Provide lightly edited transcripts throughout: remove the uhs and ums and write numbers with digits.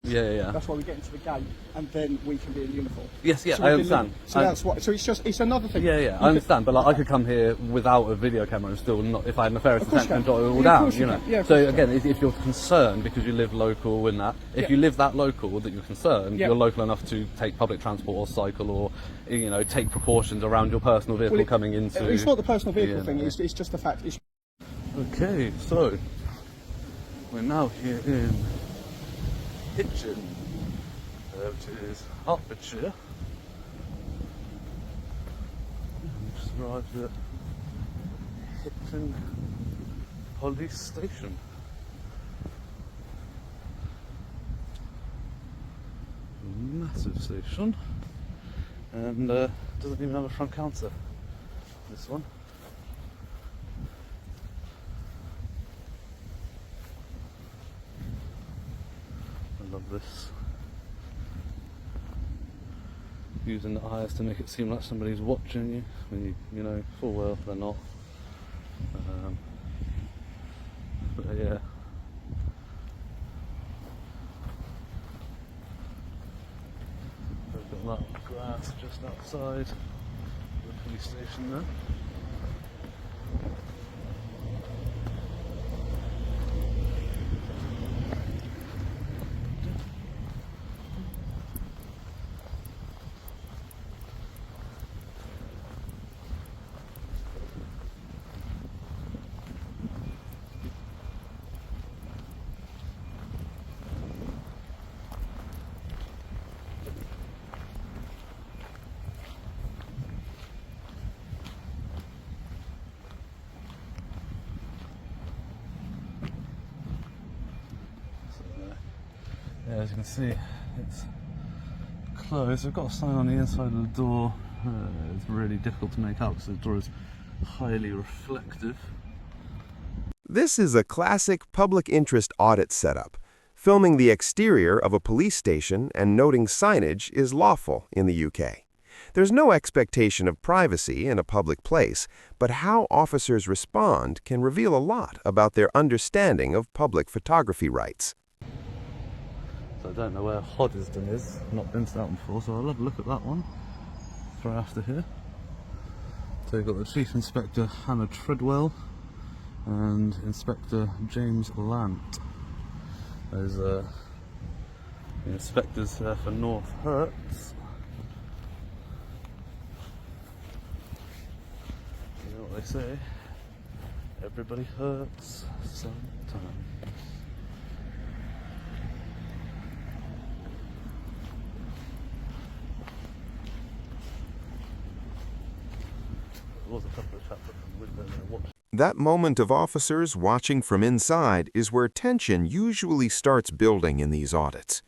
Yeah. That's why we get into the gate, and then we can be in uniform. Yes, So I understand. So that's what. So it's another thing. Yeah, I understand. But like, I could come here without a video camera and still not, if I had nefarious Of course intent, you and jot it all can. Yeah, of down. course you know. can. Yeah, of So course you again, if you're concerned because you live local and that, if you live that local that you're concerned, you're local enough to take public transport or cycle or take precautions around your personal vehicle coming into. It's not the personal vehicle thing. It's just the fact. Okay, so we're now here in Hitchin, which is Hertfordshire. We just arrived at Hitchin Police Station. Massive station, and doesn't even have a front counter, this one. I love this. Using the eyes to make it seem like somebody's watching you, when you know full well they're not. But yeah. We've got that grass just outside the police station there. Yeah, as you can see, it's closed. We've got a sign on the inside of the door. It's really difficult to make out because the door is highly reflective. This is a classic public interest audit setup. Filming the exterior of a police station and noting signage is lawful in the UK. There's no expectation of privacy in a public place, but how officers respond can reveal a lot about their understanding of public photography rights. So I don't know where Audits is. I've not been to that one before, so I'll have a look at that one for after here. So you've got the Chief Inspector Hannah Treadwell and Inspector James Lant. There's the inspectors there for North Herts. You know what they say? Everybody hurts sometimes. There was a couple of chaps up from the window there watching. That moment of officers watching from inside is where tension usually starts building in these audits.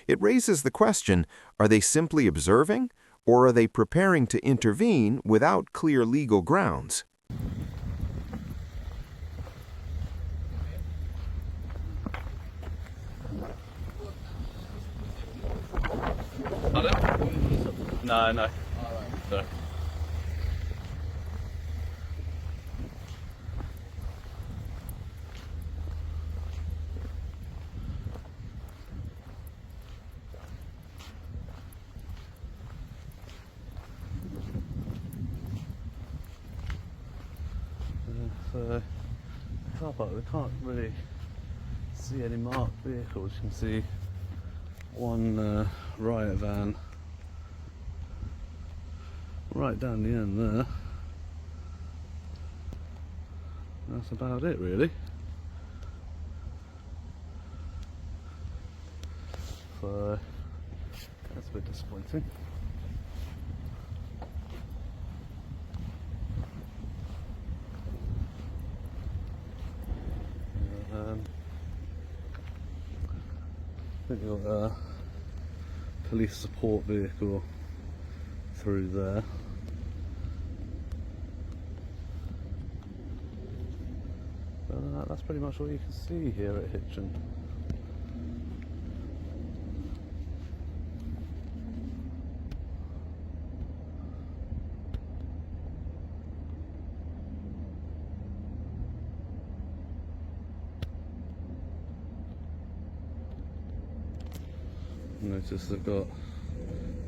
It raises the question, are they simply observing, or are they preparing to intervene without clear legal grounds? No. Sorry. So, car park, we can't really see any marked vehicles. You can see one riot van right down the end there. That's about it, really. So that's a bit disappointing. I think you've got a police support vehicle through there. But that's pretty much all you can see here at Hitchin. Notice they've got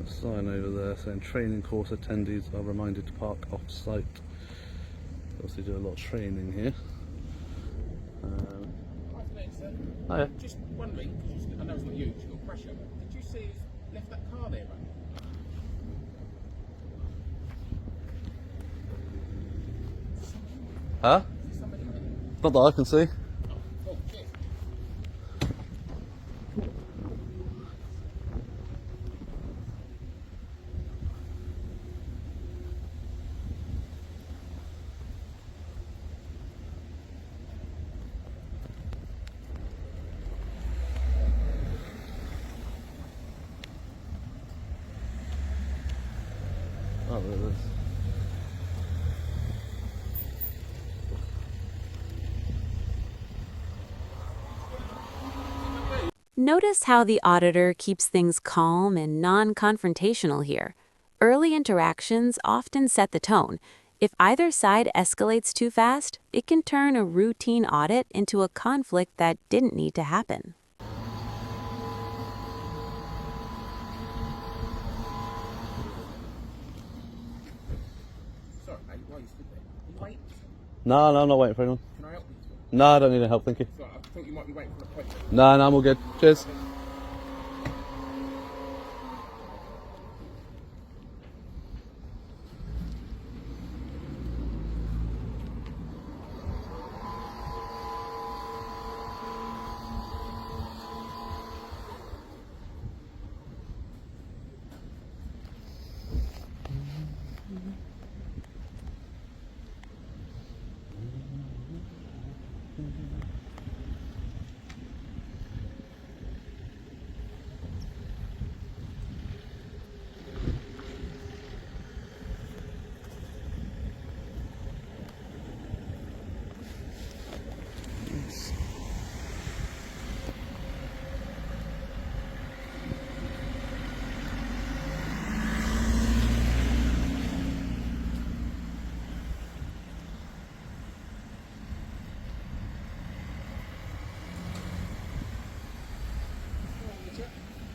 a sign over there saying training course attendees are reminded to park off-site. Obviously do a lot of training here. Oh yeah. Just wondering, because I know it's not you, it's got pressure. Did you see he's left that car there, mate? Huh? Not that I can see. Oh, cheers. Oh, there it is. Notice how the auditor keeps things calm and non-confrontational here. Early interactions often set the tone. If either side escalates too fast, it can turn a routine audit into a conflict that didn't need to happen. Sorry, mate, why you stood there? You wait. No, I'm not waiting for anyone. Can I help you? No, I don't need any help, thank you. Sorry, I thought you might be waiting for an appointment. No, I'm all good. Cheers.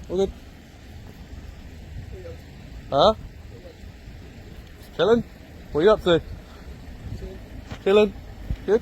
All good. Huh? Chilling? What are you up to? Chilling. Good?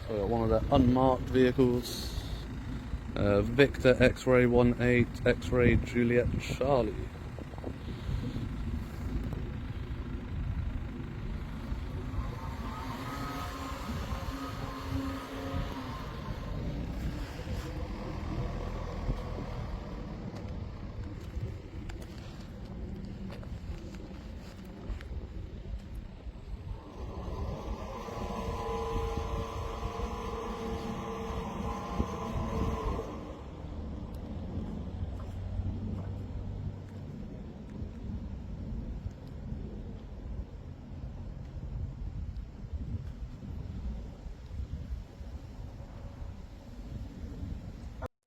So we got one of the unmarked vehicles. Victor X-ray 18 X-ray Juliet Charlie.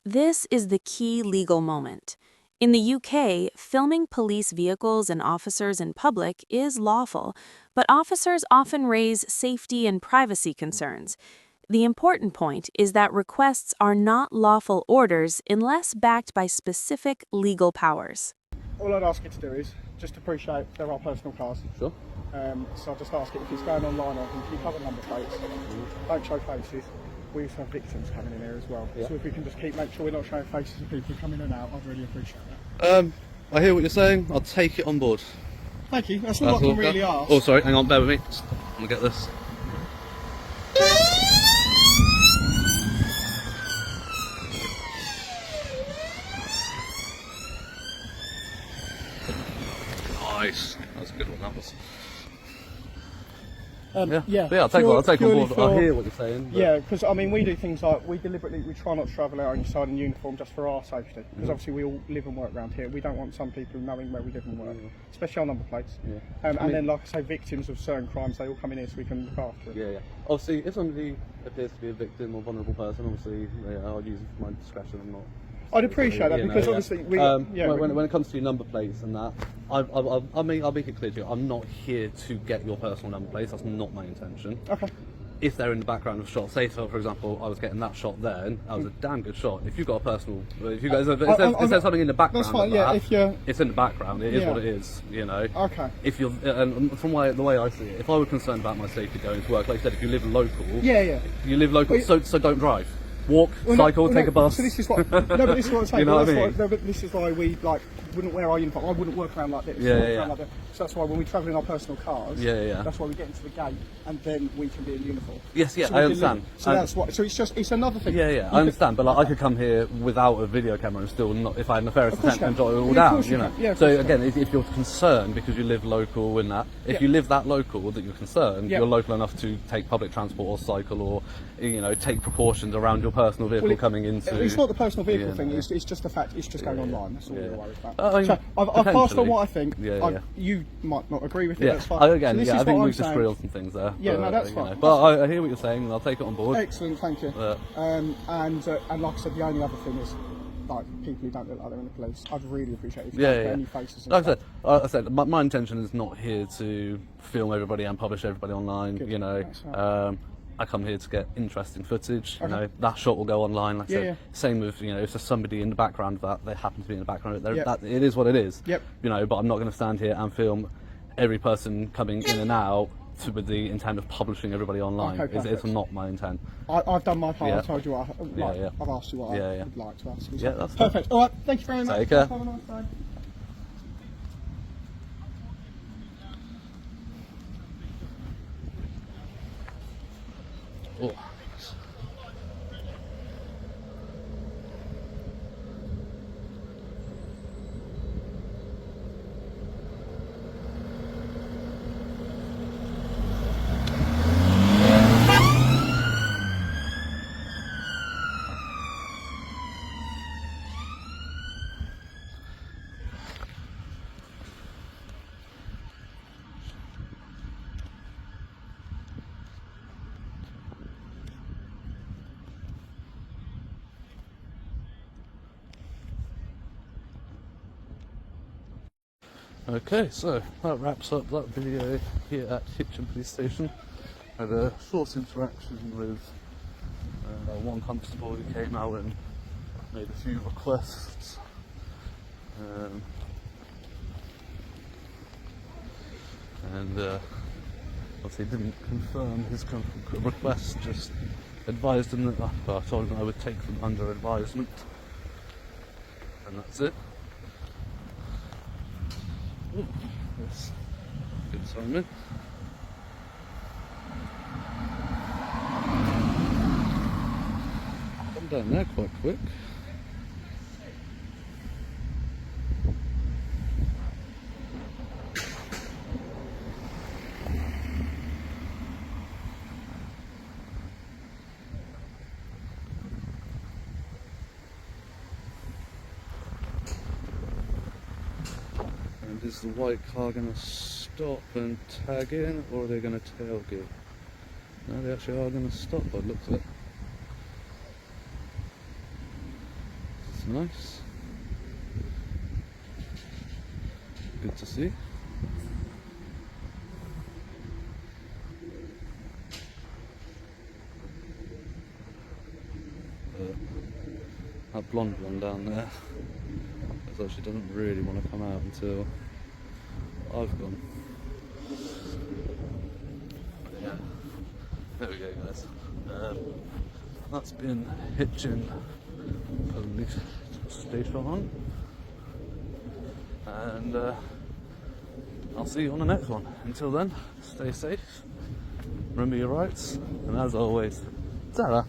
This is the key legal moment. In the UK, filming police vehicles and officers in public is lawful, but officers often raise safety and privacy concerns. The important point is that requests are not lawful orders unless backed by specific legal powers. All I'd ask you to do is just appreciate there are personal cars. Sure. So I'll just ask it if it's going online or keep other number plates. Don't show faces. We also have victims coming in here as well. Yeah. So if we can just make sure we're not showing faces of people coming in and out, I'd really appreciate that. I hear what you're saying. I'll take it on board. Thank you. That's all I can really ask. Oh, sorry. Hang on. Bear with me. I'm gonna get this. Nice. That's a good one. That was. Yeah, But yeah, I'll take it on purely board. I hear what you're saying. But Yeah, because I mean, we do things like we try not to travel out inside in uniform just for our safety. Because obviously we all live and work around here. We don't want some people knowing where we live and work, especially our number plates. Yeah. And then, like I say, victims of certain crimes, they all come in here so we can look after them. Yeah. Obviously, if somebody appears to be a victim or vulnerable person, obviously, I'll use it for my discretion and not. I'd appreciate that because obviously we. When it comes to your number plates and that, I'll make it clear to you. I'm not here to get your personal number plates. That's not my intention. Okay. If they're in the background of a shot, say for example, I was getting that shot there, and that was a damn good shot. If you've got a personal, if you guys, if there's something in the background, that's fine. Like Yeah, that, if you're. it's in the background. It is Yeah. what it is. Okay. If you're, and from the way I see it, if I were concerned about my safety going to work, like I said, if you live local, Yeah. you live local, Well, so don't drive. Walk, cycle, take a bus. So this is what. No, but this is what I'm saying. You know what I mean? But this is why we wouldn't wear our uniform. I wouldn't work around like this. Yeah, I work yeah. around like this. So that's why when we travel in our personal cars. Yeah. That's why we get into the gate and then we can be in uniform. Yes, So we I can understand. leave. So that's what. So it's another thing. Yeah, I understand, but like I could come here without a video camera and still not, if I had nefarious Of course intent, you and can. jot it all Yeah, of down, course you know. can. Yeah, of So course you again, if you're concerned because you live local and that, if you live that local that you're concerned, Yeah. you're local enough to take public transport or cycle or take precautions around your personal vehicle coming into. It's not the personal vehicle Yeah, thing. no. It's just the fact. It's just going online. That's all we're worried about. I mean, So I've passed on potentially. what I think. Yeah. You might not agree with it. Yeah, That's fine. again, So this I is think what we I'm saying. disagree on some things there. Yeah, but, no, that's fine. But I hear what you're saying, and I'll take it on board. Excellent, thank you. And like I said, the only other thing is like people who don't look like they're in the police. I'd really appreciate if you don't put any faces. And Like stuff. I said, my intention is not here to film everybody and publish everybody online. Good. You know, That's right. I come here to get interesting footage. Okay. You know, that shot will go online. Like I Yeah, said, yeah. same with if there's somebody in the background of that, they happen to be in the background. Yep. That it is what it is. Yep. You know, but I'm not going to stand here and film every person coming in and out with the intent of publishing everybody online. Okay, It's perfect. not my intent. I've done my part. Yeah. I told you I've asked you what I Yeah. would like to ask. Yeah, that's fine. perfect. All right, thank you very much. Take care. Have a nice day. Oh. Okay, so that wraps up that video here at Hitchin Police Station. I had a short interaction with one constable who came out and made a few requests. And obviously didn't confirm his request, just advised him that I told him I would take them under advisement. And that's it. Ooh, that's good timing. Come down there quite quick. And is the white car going to stop and tag in, or are they going to tailgate? No, they actually are going to stop by the looks of it. It's nice. Good to see. that blonde one down there. So she doesn't really want to come out until I've gone. But yeah, there we go, guys. That's been Hitchin Police Station, and I'll see you on the next one. Until then, stay safe, remember your rights, and as always, ta-ra.